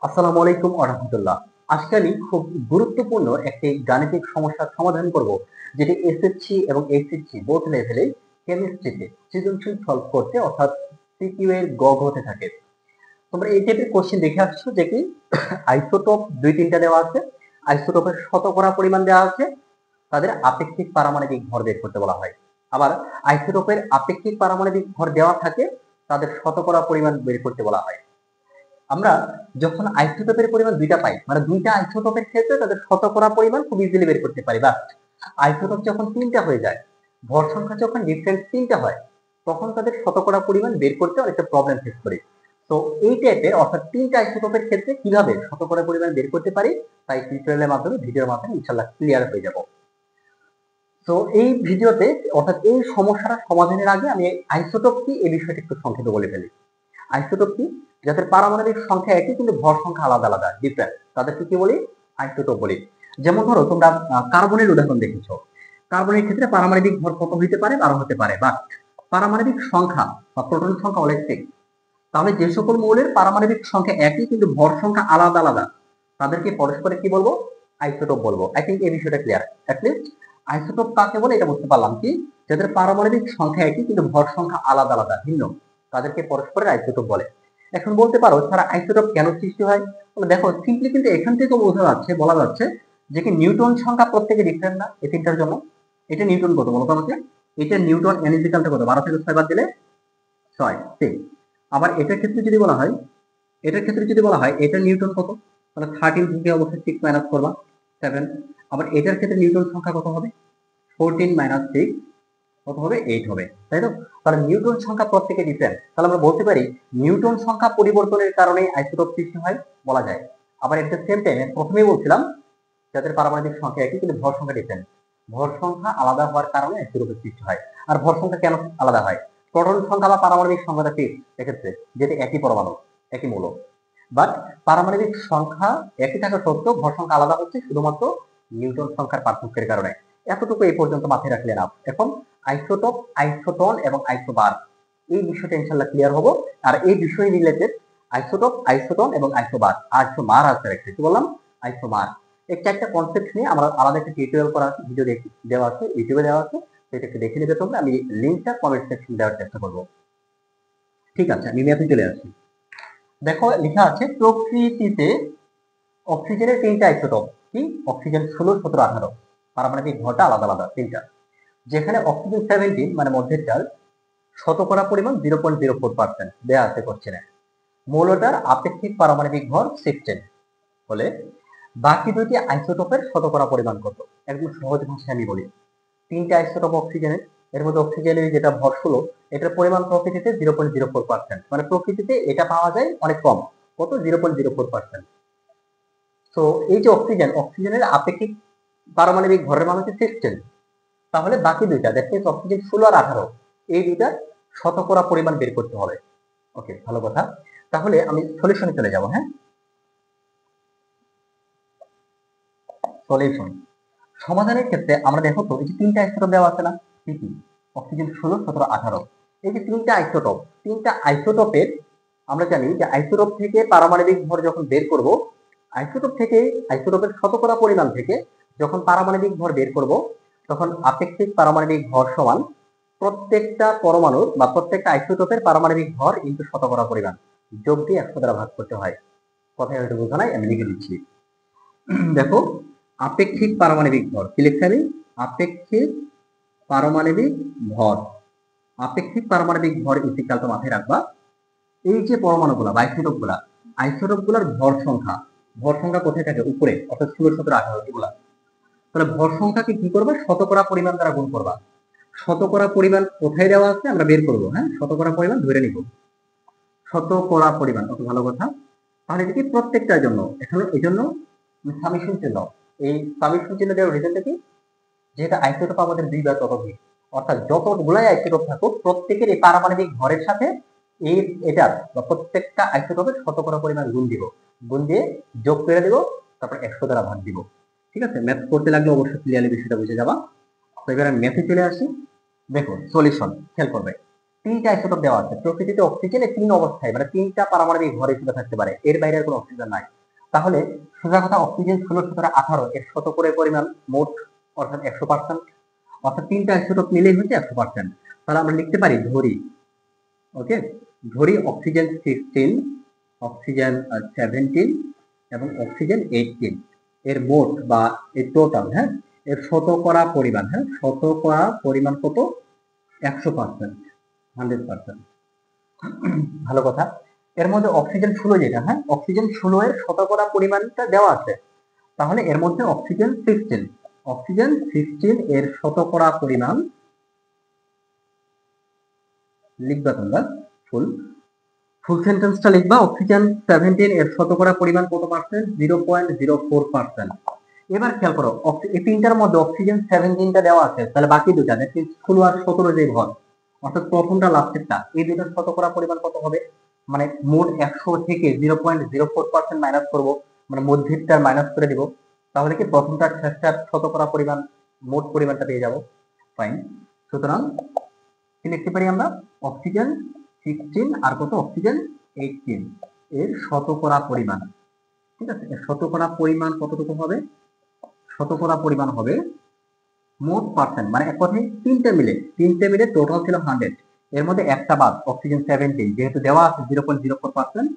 আসসালামু আলাইকুম ওয়া রাহমাতুল্লাহ। আজকে আমি খুব গুরুত্বপূর্ণ একটি গাণিতিক সমস্যার সমাধান করব, যেটি এসএসসি এবং এইচএসসি বোথ লেভেলে কেমিস্ট্রিতে সৃজনশীল সলভ করতে অর্থাৎ সিকিউ এর গ ঘতে থাকে। তোমরা এই টাইপের কোশ্চেন দেখে আসছো যে কি আইসোটোপ 2-3টা দেওয়া আছে, আইসোটোপের শতকরা পরিমাণ দেওয়া আছে, তাদের আপেক্ষিক পারমাণবিক ভর বের করতে বলা হয়। আবার আইসোটোপের আপেক্ষিক পারমাণবিক ভর দেওয়া থাকে, তাদের শতকরা পরিমাণ বের করতে বলা হয়। আমরা যখন আইসোটোপের পরিমাণ দুইটা পাই, মানে দুইটা আইসোটোপের ক্ষেত্রে তাদের শতকরা পরিমাণ খুব ইজিলি বের করতে পারি। বা আইসোটোপ যখন 3টা হয়ে যায়, ভর সংখ্যা যখন ডিফারেন্ট 3টা হয়, তখন তাদের শতকরা পরিমাণ বের করতে অনেকটা প্রবলেম ফেস করি। তো এই টাইপের অর্থাৎ 3টা আইসোটোপের ক্ষেত্রে কিভাবে শতকরা পরিমাণ বের করতে পারি, তাই টিউটোরিয়ালের মাধ্যমে ভিডিওর মাধ্যমে ইনশাআল্লাহ ক্লিয়ার হয়ে যাব। তো এই ভিডিওতে অর্থাৎ এই সমস্যাটা সমাধানের আগে আমি আইসোটোপ কি এই বিষয়টা একটু সংক্ষেপে বলে ফেলি। আইসোটোপ কি? যাদের পারমাণবিক সংখ্যা একই কিন্তু ভর সংখ্যা আলাদা আলাদা ডিফারেন্ট, তাদেরকে কি বলি? আইসোটোপ বলি। যেমন ধরো তোমরা কার্বনের উদাহরণ দেখেছো। কার্বনের ক্ষেত্রে পারমাণবিক ভর কত হতে পারে? 12 হতে পারে, বা পারমাণবিক সংখ্যা বা প্রোটন সংখ্যা অলওয়েজ সেম। তাহলে যে সকল মৌলের পারমাণবিক সংখ্যা একই কিন্তু ভর সংখ্যা আলাদা আলাদা, তাদেরকে পরস্পরে কি বলবো? আইসোটোপ বলবো। আই থিঙ্ক এই বিষয়টা ক্লিয়ার। অ্যাটলিস্ট আইসোটোপ কাকে বলে এটা বুঝতে পারলাম। কি? যাদের পারমাণবিক সংখ্যা একই কিন্তু ভর সংখ্যা আলাদা আলাদা ভিন্ন, তাদেরকে পরস্পরের আইসোটোপ বলে। এখন বলতে পারো তারা আইসোটোপ কেন সৃষ্টি হয়? দেখো সিম্পলি কিন্তু এখান থেকে বলা যাচ্ছে যে কি নিউটন সংখ্যা প্রত্যেকে ডিফারেন্ট না এই তিনটার জন্য। এটা নিউটন কত বলতো আমাকে? এটা Newton N is equal to কত? 12 থেকে 6 বাদ দিলে 6, ঠিক। আবার এটার ক্ষেত্রে যদি বলা হয়, এটা নিউটন কত? তাহলে 13 থেকে অবশ্যই 6 মাইনাস করবা 7। আবার এটার ক্ষেত্রে নিউটন সংখ্যা কত হবে? 14 মাইনাস 6 কত হবে? 8 হবে, তাই তো? তাহলে নিউটন সংখ্যা প্রত্যেকে ডিফারেন্ট, তাহলে আমরা বলতে পারি নিউটন সংখ্যা পরিবর্তনের কারণে আইসোটোপ সৃষ্টি হয়, বলা যায়। আবার এট দ্য সেম টাইমে প্রথমেই বলছিলাম যাদের পারমাণবিক সংখ্যা একই কিন্তু ভর সংখ্যা ডিফারেন্ট, ভর সংখ্যা আলাদা হওয়ার কারণে আইসোটোপের সৃষ্টি হয়। আর ভর সংখ্যা কেন আলাদা হয়? প্রোটন সংখ্যা বা পারমাণবিক সংখ্যাটা ঠিক এক্ষেত্রে, যেটা একই পরমাণু একই মৌল, বাট পারমাণবিক সংখ্যা একই থাকা সত্ত্বেও ভর সংখ্যা আলাদা হচ্ছে শুধুমাত্র নিউটন সংখ্যার পার্থক্যের কারণে। এতটুকু এই পর্যন্ত মাথায় রাখলে না। এখন আইসোটোপ, আইসোটন এবং আইসোবার, এই বিষয়টা ইনশাল্লাহ ক্লিয়ার হবো। আর এই বিষয় রিলেটেড আইসোটোপ, আইসোটন এবং আইসোবার, আইসোমার আছে একটা, কি বললাম? আইসোমার। এই চারটা কনসেপ্ট নিয়ে আমরা আলাদা একটা টিউটোরিয়াল করা আছে, ভিডিও দেওয়া আছে, ইউটিউবে দেওয়া আছে, সেটা একটু দেখে নেবে তোমরা। আমি লিঙ্কটা কমেন্ট সেকশনে দেওয়ার চেষ্টা করবো। ঠিক আছে, আমি ম্যাথে চলে আসি। দেখো লেখা আছে প্রকৃতিতে অক্সিজেনের 3টা আইসোটোপ। কি? অক্সিজেন 16, 17, 18, পারমাণবিক ভরটা আলাদা আলাদা 3টা। যেখানে অক্সিজেন 17 মানে মধ্যেরটার শতকরা পরিমাণ 0.04% দেয়া আছে কোশ্চেনে। মৌলটার আপেক্ষিক পারমাণবিক ভর 16 হলে বাকি দুইটি আইসোটোপের শতকরা পরিমাণ কত? একদম সহজ ভাষায় আমি বলি, 3টা আইসোটোপ অক্সিজেনের, এর মধ্যে অক্সিজেনের যেটা ভর 16, এটার পরিমাণ প্রকৃতিতে 0.04%, মানে প্রকৃতিতে এটা পাওয়া যায় অনেক কম। কত? 0.04%। তো এই যে অক্সিজেনের আপেক্ষিক পারমাণবিক ভরের মান হচ্ছে 16, তাহলে বাকি দুইটা দ্যাট মিন্স অক্সিজেন 16 আর 18, এই দুইটার শতকরা পরিমাণ বের করতে হবে। ওকে, ভালো কথা। তাহলে আমি সলিউশনে চলে যাব। হ্যাঁ, সলিউশন সমাধানের ক্ষেত্রে আমরা দেখো তো এই যে 3টা আইসোটোপ দেওয়া আছে না, কি কি? অক্সিজেন 16, 17, 18, এই যে 3টা আইসোটোপের আমরা জানি যে আইসোটোপ থেকে পারমাণবিক ভর যখন বের করব, আইসোটোপের শতকরা পরিমাণ থেকে যখন পারমাণবিক ভর বের করব, তখন আপেক্ষিক পারমাণবিক ভর সমান প্রত্যেকটা পরমাণুর বা প্রত্যেকটা আইসোটোপের পারমাণবিক ভর ইনটু শতকরা পরিমাণ যোগ দিয়ে 100 দ্বারা ভাগ করতে হয়। কথায় হয়তো বোঝা নাই, আমি লিখে দিচ্ছি। দেখো আপেক্ষিক পারমাণবিক ভর কি লিখতে হবে? আপেক্ষিক পারমাণবিক ভর, আপেক্ষিক পারমাণবিক ভর ইকুয়াল টু মাথায় রাখবা এই যে পরমাণুগুলা বা আইসোটোপগুলার ভর সংখ্যা কোথায় থাকে? উপরে, অর্থাৎ 16, 17, 18 এগুলা। তাহলে ভর সংখ্যাকে কি করবা? শতকরা পরিমাণ দ্বারা গুণ করবা। শতকরা পরিমাণ কোথায় দেওয়া আছে আমরা বের করবো। হ্যাঁ, শতকরা পরিমাণ ধরে নিব, শতকরা পরিমাণ, কত ভালো কথা। তাহলে কি প্রত্যেকটার জন্য এখানে এই জন্য সামেশন চিহ্ন, এই সামেশন চিহ্ন দেওয়ার রিজনটা কি? যেটা আইসোটোপ আমাদের 2 বা ততোধিক, অর্থাৎ যতগুলাই আইসোটোপ থাকুক প্রত্যেকের এই পারমাণবিক ভরের সাথে এটার বা প্রত্যেকটা আইসোটোপের শতকরা পরিমাণ গুণ দিয়ে যোগ করে দিব, তারপর 100 দ্বারা ভাগ দিব। ঠিক আছে, ম্যাথ করতে লাগলে অবশ্যই ক্লিয়ারলি বিষয়টা বুঝে যাবা। তো এবার আমি ম্যাথে চলে আসি। দেখো সলিউশন খেয়াল করবে, তিনটা আইসোটোপ দেওয়া আছে। প্রকৃতিতে অক্সিজেনের তিন অবস্থায় মানে তিনটা পারমাণবিক ভর হিসেবে থাকতে পারে, এর বাইরে আর কোনো অক্সিজেন নাই। তাহলে সোজা কথা অক্সিজেন 16 18 এর শতকরা পরিমাণ মোট অর্থাৎ 100%, অর্থাৎ তিনটা আইসোটোপ মিলেই হচ্ছে 100%। তাহলে আমরা লিখতে পারি ধরি, ওকে, ধরি অক্সিজেন 16, অক্সিজেন 17 এবং অক্সিজেন 18 এর মোট বা এর টোটাল, হ্যাঁ, এর শতকরা পরিমাণ, হ্যাঁ, শতকরা পরিমাণ কত? 100%, 100%। ভালো কথা। এর মধ্যে অক্সিজেন 16 যেটা, হ্যাঁ, অক্সিজেন 16 এর শতকরা পরিমাণটা দেওয়া আছে। তাহলে এর মধ্যে অক্সিজেন 15, অক্সিজেন 15 এর শতকরা পরিমাণ লিখবা তোমরা, ফুল সেন্টেন্সটা লিখবা। অক্সিজেন 17 এর শতকরা পরিমাণ কত পার্সেন্ট? 0.04%। এবার খেয়াল করো, এই তিনটার মধ্যে অক্সিজেন 17টা দেওয়া আছে, তাহলে বাকি দুটা 16 আর 17 যে ঘর, অর্থাৎ প্রথমটা লাস্টেরটা, এই দুটার শতকরা পরিমাণ কত হবে? মানে মোট 100 থেকে 0.04% মাইনাস করবো, মানে মধ্যেরটার মাইনাস করে দিব, তাহলে কি প্রথমটার শেষটার শতকরা পরিমাণ মোট পরিমাণটা পেয়ে যাব। ফাইন। সুতরাং কি লিখতে পারি আমরা? অক্সিজেন 16 আর কত? অক্সিজেন 18 এর শতকরা পরিমাণ, ঠিক আছে, এর শতকরা পরিমাণ কতটুকু হবে? শতকরা পরিমাণ হবে মোট পার্সেন্ট, মানে এক কথায় তিনটে মিলে টোটাল ছিল 100, এর মধ্যে একটা বাদ অক্সিজেন 17, যেহেতু দেওয়া আছে 0.04%,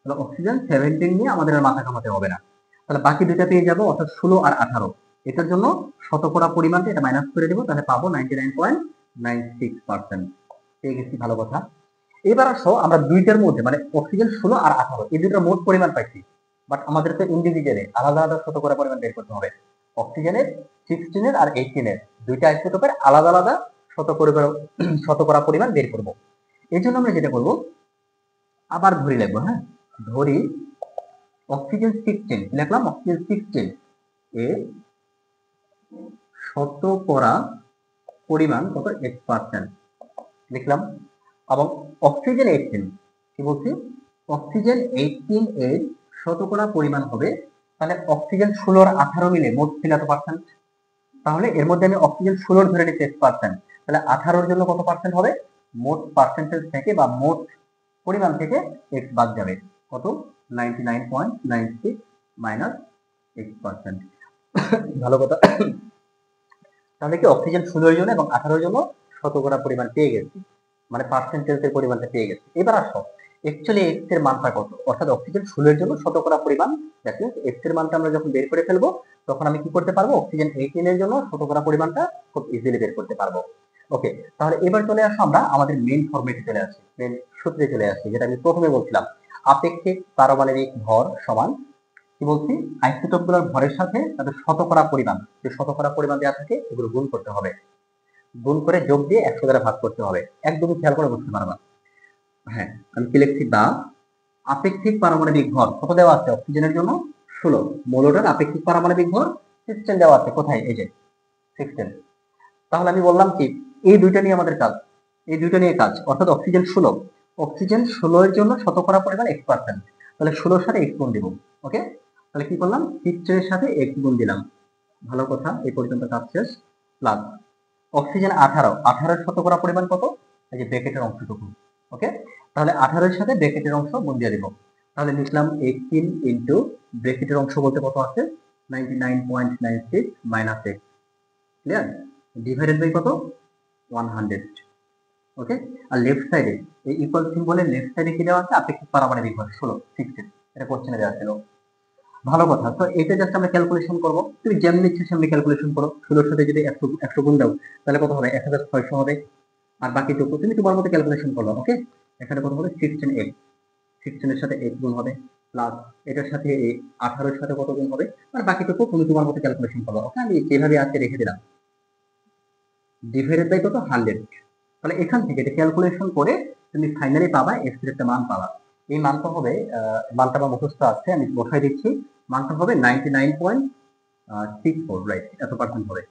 তাহলে অক্সিজেন 17 নিয়ে আমাদের আর মাথা ঘামাতে হবে না। তাহলে বাকি দুইটা পেয়ে যাবো, অর্থাৎ 16 আর 18। এটার জন্য শতকরা পরিমাণটা এটা মাইনাস করে দেবো, তাহলে পাবো 99.96%। পেয়ে গেছি, ভালো কথা। এবার আসো আমরা দুইটার মধ্যে মানে অক্সিজেন 16 আর 18 এই দুইটার মোট পরিমাণ পাইছি, বাট আমাদেরকে ইন্ডিভিজুয়ালি আলাদা আলাদা শতকরা পরিমাণ বের করতে হবে। অক্সিজেনের 16 আর 18 দুইটা আইসোটোপের আলাদা আলাদা শতকরা পরিমাণ বের করব। এই জন্য আমরা যেটা করব, আবার ধরি লিখবো, হ্যাঁ, ধরি অক্সিজেন 16 লিখলাম, অক্সিজেন 16 এর শতকরা পরিমাণ কত? 8% লিখলাম। এবং অক্সিজেন 18, কি বলছি? অক্সিজেন 18 এর শতকরা পরিমাণ হবে, তাহলে অক্সিজেন 16 আর 18 মিলে মোট ছিল এত পার্সেন্ট, তাহলে এর মধ্যে আমি অক্সিজেন 16 ধরে নিচ্ছি 8%, তাহলে 18 জন্য কত পার্সেন্ট হবে? মোট পার্সেন্টেজ থেকে বা মোট পরিমাণ থেকে x বাদ যাবে, কত? 99.96 মাইনাস 8%। ভালো কথা। তাহলে কি অক্সিজেন 16 জন্য এবং 18 জন্য শতকরা পরিমাণ পেয়ে গেছি, মানে পার্সেন্টেজের পরিমাণটা পেয়ে গেছি। এবার আসো অ্যাকচুয়ালি x এর মানটা কত, অর্থাৎ অক্সিজেন 16 এর জন্য শতকরা পরিমাণ, দেখো x এর মানটা আমরা যখন বের করে ফেলবো তখন আমি কি করতে পারবো? অক্সিজেন 18 এর জন্য শতকরা পরিমাণটা খুব ইজিলি বের করতে পারবো। ওকে, তাহলে এবার চলে আসো আমরা আমাদের মেইন ফর্মেটে চলে আসি, মেইন সূত্রে চলে আসি, যেটা আমি প্রথমে বলছিলাম, আপেক্ষিক পারমাণবিক ভর সমান, কি বলছি? আইসোটোপগুলোর ভরের সাথে তাদের শতকরা পরিমাণ, যে শতকরা পরিমাণ দেওয়া থাকে এগুলো গুণ করতে হবে, গুণ করে যোগ দিয়ে 100 দ্বারা ভাগ করতে হবে। একদমই খেয়াল করে বুঝতে পারবা। হ্যাঁ, আমি কি লিখছি? দা আপেক্ষিক পারমাণবিক ভর কত দেওয়া আছে? অক্সিজেনের জন্য 16, মৌলটার আপেক্ষিক পারমাণবিক ভর 16 দেওয়া আছে, কোথায়? এই যে 16। তাহলে আমি বললাম কি, এই দুইটা নিয়ে আমাদের কাজ, এই দুইটা নিয়ে কাজ, অর্থাৎ অক্সিজেন 16, অক্সিজেন 16 এর জন্য শতকরা পরিমাণ x%, তাহলে 16 এর সাথে x গুণ দিব। ওকে, তাহলে কি করলাম? 16 এর সাথে x গুণ দিলাম। ভালো কথা, এই পর্যন্ত কাজ শেষ। প্লাস অক্সিজেন 18, 18 এর শতকরা পরিমাণ কত? এই যে ব্র্যাকেটের অংশটুকু। ওকে, তাহলে 18 এর সাথে ব্র্যাকেটের অংশ গুণ দিয়ে দিব, তাহলে লিখলাম 18 ইনটু ব্র্যাকেটের অংশ বলতে কত আছে? 99.96 minus x, clear, divided by কত? 100। ওকে, আর লেফট সাইডে এই ইকুয়াল সিম্বলের লেফট সাইডে কি দেওয়া আছে? আপেক্ষিক পারমাণবিক ভর 16, এটা কোশ্চেনে দেওয়া ছিল। ভালো কথা। তো এটা জাস্ট আমরা ক্যালকুলেশন করব, তুমি যেমনি ইচ্ছে সেমনি ক্যালকুলেশন করো। 16 সাথে যদি 100 গুণ দাও তাহলে কত হবে? 1600 হবে। আর বাকিটুকু তুমি তোমার মতো ক্যালকুলেশন করবে। ওকে, এখানে কত হবে? 16x, 16 এর সাথে x গুণ হবে, প্লাস এটার সাথে 18 এর সাথে কত গুণ হবে, আর বাকিটুকু তুমি তোমার মতো ক্যালকুলেশন করবে। ওকে, আমি যেভাবে আছে রেখে দিলাম, ডিভাইডেড বাই কত? 100। তাহলে এখান থেকে এটা ক্যালকুলেশন করে তুমি ফাইনালি পাবা x এর একটা মান পাবা। এই মানটা হবে, মানটা আমার মুখস্থ আছে, আমি বসাই দিচ্ছি, মানটা হবে 99.64, রাইট, এত পার্সেন্ট হবে।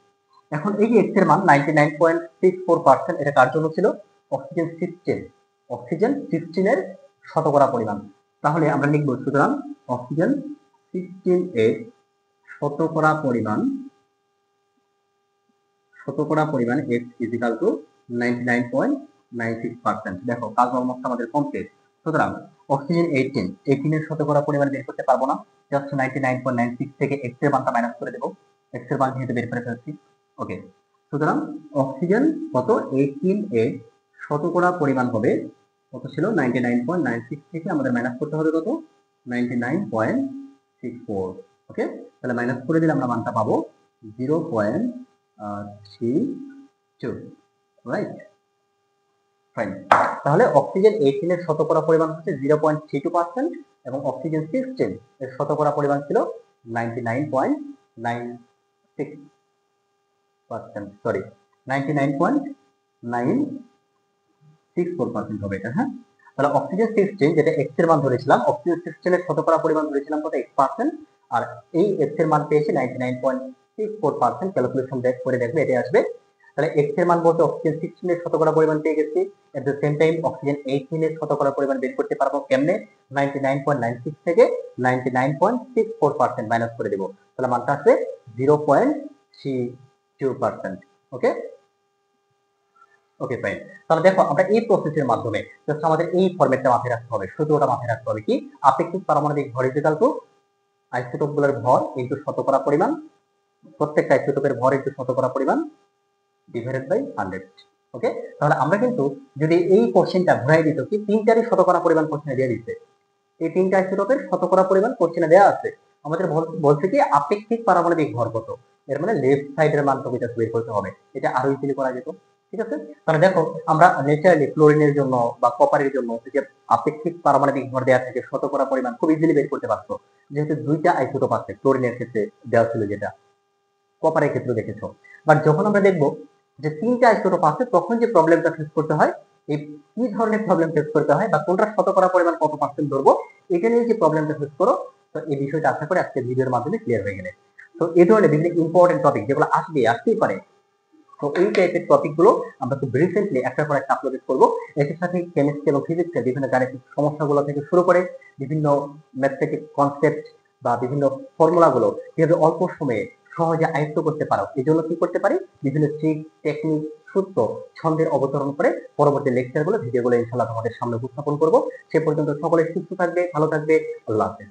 এখন এই যে x এর মান 99.64%, এটা কার জন্য ছিল? অক্সিজেন 16, অক্সিজেন 16 এর শতকরা পরিমাণ। তাহলে আমরা লিখব, সুতরাং অক্সিজেন 16 এর শতকরা পরিমাণ x ইজ ইকুয়াল টু 99.64%। 96%। দেখো কাজ অলমোস্ট আমাদের কমপ্লিট। সুতরাং অক্সিজেন 18 এর শতকরা পরিমাণ বের করতে পারবো না, জাস্ট 99.96 থেকে x এর মানটা মাইনাস করে দেবো, x এর মান যেহেতু বের করে ফেলছি। ওকে, সুতরাং অক্সিজেন কত 18 এর শতকরা পরিমাণ হবে কত ছিল 99.96 থেকে আমাদের মাইনাস করতে হবে কত 99.64। ওকে, তাহলে মাইনাস করে দিলে আমরা মানটা পাবো 0.32। Right, fine. তাহলে অক্সিজেন 18 এর শতকরা পরিমাণ হচ্ছে 0.32% এবং অক্সিজেন 16 এর শতকরা পরিমাণ ছিল 99.96%, সরি 99.964% হবে এটা। হ্যাঁ, তাহলে অক্সিজেন 16 যেটা x এর মান ধরেছিলাম, অক্সিজেন 16 এর শতকরা পরিমাণ ধরেছিলাম কত x%, আর এই x এর মান পেয়েছি 99.64%। ক্যালকুলেশন করে দেখবে এটাই আসবে। তাহলে x এর মান বলতে অক্সিজেন 16 এর শতকরা পরিমাণ পেয়ে গেছি, at the same time oxygen 18 এর শতকরা পরিমাণ বের করতে পারবো কেমনে 99.96 থেকে 99.64% মাইনাস করে দেব, তাহলে মানটা আসবে 0.32%। ওকে ওকে, ফাইন। তাহলে দেখো আমরা এই প্রসেসের মাধ্যমে জাস্ট আমাদের এই ফরম্যাটটা মাথায় রাখতে হবে, সূত্রটা মাথায় রাখতে হবে কি আপেক্ষিক পারমাণবিক ভর ইকুয়াল টু আইসোটোপগুলোর ভর ইনটু শতকরা পরিমাণ, প্রত্যেকটা আইসোটোপের ভর ইনটু শতকরা পরিমাণ ডিভাইডেড বাই 100। ওকে, তাহলে আমরা কিন্তু যদি এই কোশ্চেনটা ঘুরাই দিত কি তিনটারই শতকরা পরিমাণ কোশ্চেনে দিয়ে দিচ্ছে, এই তিনটা আইসোটোপের শতকরা পরিমাণ কোশ্চেনে দেওয়া আছে, আমাদের বলছে কি আপেক্ষিক পারমাণবিক ভর কত, এর মানে লেফট সাইডের মান টপিকটা বের করতে হবে, এটা আরো ইজিলি করা যেত। ঠিক আছে, তাহলে দেখো আমরা ন্যাচারালি ক্লোরিনের জন্য বা কপারের জন্য যে আপেক্ষিক পারমাণবিক ভর দেওয়া থাকে শতকরা পরিমাণ খুব ইজিলি বের করতে পারতো, যেহেতু দুইটা আইসোটোপ আছে, ক্লোরিনের ক্ষেত্রে দেওয়া ছিল যেটা, কপারের ক্ষেত্রে দেখেছো। বাট যখন আমরা দেখবো যে তিনটা আইসোটোপ আছে তখন যে প্রবলেমটা ফেস করতে হয়, এই কি ধরনের প্রবলেম ফেস করতে হয় বা কোনটা শতকরা পরিমাণ কত পার্সেন্ট ধরবো, এটা নিয়ে যে প্রবলেমটা ফেস করো, তো এই বিষয়টা আশা করি আজকে ভিডিওর মাধ্যমে ক্লিয়ার হয়ে গেলে। তো এই ধরনের বিভিন্ন ইম্পর্টেন্ট টপিক যেগুলো আসতেই পারে, তো এই টাইপের টপিক গুলো আমরা খুব রিসেন্টলি একটার পর একটা আপলোড করবো। এর সাথে কেমিস্ট্রি এবং ফিজিক্সের বিভিন্ন গাণিতিক সমস্যাগুলো থেকে শুরু করে বিভিন্ন ম্যাথমেটিক কনসেপ্ট বা বিভিন্ন ফর্মুলা গুলো কিভাবে অল্প সময়ে সহজে আয়ত্ত করতে পারো, এই জন্য কি করতে পারি বিভিন্ন ট্রিক টেকনিক সূত্র ছন্দের অবতরণ করে পরবর্তী লেকচারগুলো ভিডিওগুলো ইনশাআল্লাহ তোমাদের সামনে উপস্থাপন করবো। সে পর্যন্ত সকলে সুস্থ থাকবে, ভালো থাকবে, আল্লাহ হাফেজ।